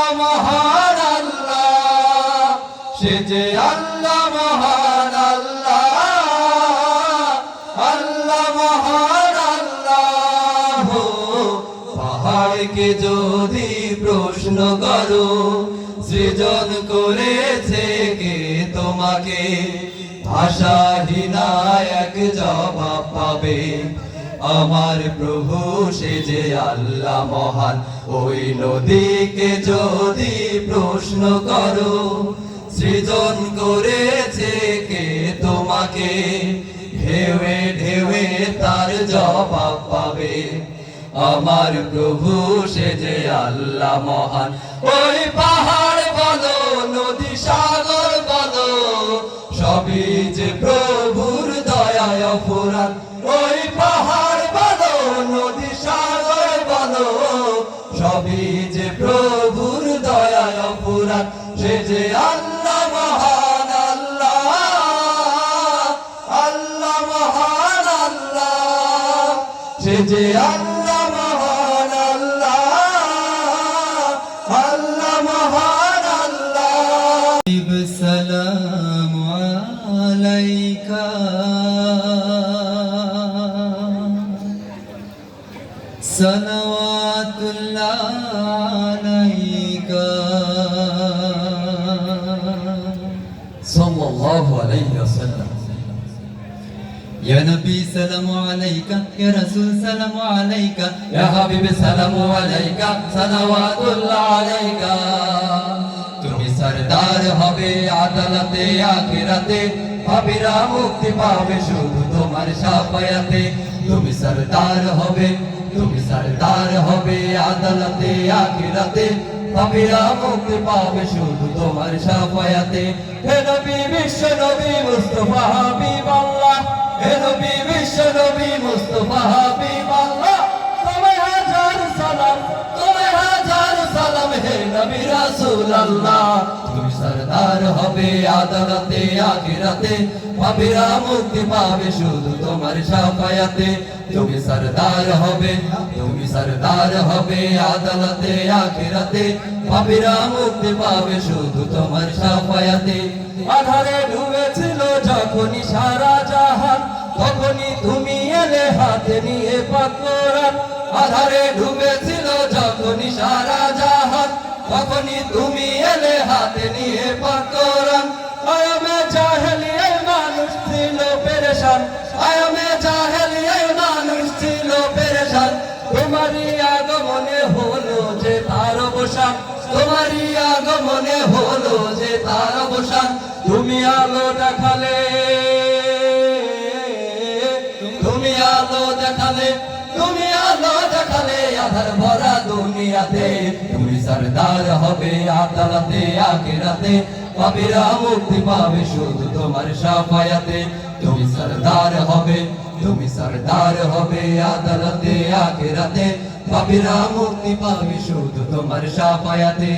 আল্লাহ মহান আল্লাহ, সে যে আল্লাহ মহান আল্লাহ, আল্লাহ মহান আল্লাহ। পাহাড়কে যদি প্রশ্ন করো, সৃজন করেছে কে তোমাকে, ভাষাহীনা এক জবাব পাবে, আমার প্রভু সে যে আল্লাহ মহান। ওই নদীকে যদি প্রশ্ন করো, সৃজন করেছে কে তোমাকে, ঢেউে ঢেউে তার জবাব পাবে, আমার প্রভু সে যে আল্লাহ মহান। ওই পাহাড় বলো, নদী সাগর বলো, সবই যে প্রভুর দয়ায় অফুরান। ওই পাহাড় বলো, নদী সাগর বলো, সবই যে প্রভুর দয়ায় অফুরান। সে যে আল্লাহ মহান আল্লাহ, আল্লাহ মহান আল্লাহ, সে যে আল্লাহ মহান আল্লাহ, আল্লাহ মহান আল্লাহ। সালামু আলাইকা সালাওয়াতুল্লাহ আলাইকা সাল্লাল্লাহু আলাইহি ওয়াসাল্লাম। يا نبي سلام عليك يا رسول سلام عليك يا حبيب سلام عليك صلوات الله عليك। তুমি সরদার হবে আদালতে আখিরাতে, পাপীরা মুক্তি পাবে শুধু তোমার শাফায়াতে। তুমি সরদার হবে, তুমি সরদার হবে আদালতে আখিরাতে, পাপীরা মুক্তি পাবে শুধু তোমার শাফায়াতে। হে নবী বিশ্ব নবী মুস্তাফা হাবিবাল্লাহ, হে নবী বিশ্ব নবী মুস্তাফা হাবিবাল্লাহ, তোমায় হাজার সালাম, তোমায় হাজার সালাম হে নবী রাসূলুল্লাহ। তুমি সরদার হবে আদালতে আখিরাতে, পাপীরা মুক্তি পাবে শুধু তোমার শাফায়াতে। তুমি সরদার হবে, তুমি সরদার হবে আদালতে আখিরাতে, পাপীরা মুক্তি পাবে শুধু তোমার শাফায়াতে। আধারে ডুবেছিল যখনই সারা জাহান, তখনই তুমি এলে হাতে নিয়ে পাক কোরআন। আধারে ডুবেছিল যখনই সারা জাহান, তখনই তুমি এলে হাতে নিয়ে পাক কোরআন। আয়ামে জাহেলিয়ায় মানুষ ছিল পেরেশান, আয়ামে জাহেলিয়ায় মানুষ ছিল পেরেশান, তোমারই আগমনে হলো যে তার অবসান, তোমারই আগমনে হলো যে তার অবসান। তুমি আলো দেখালে, তুমি আলো দেখালে, তুমি আলো দেখালে আধার ভরা দুনিয়াতে। তুমি সরদার হবে আদালতে আখিরাতে, পাপীরা মুক্তি পাবে শুধু তোমার শাফায়াতে। তুমি সরদার হবে, তুমি সরদার হবে আদালতে আখিরাতে, পাপীরা মুক্তি পাবে শুধু তোমার শাফায়াতে।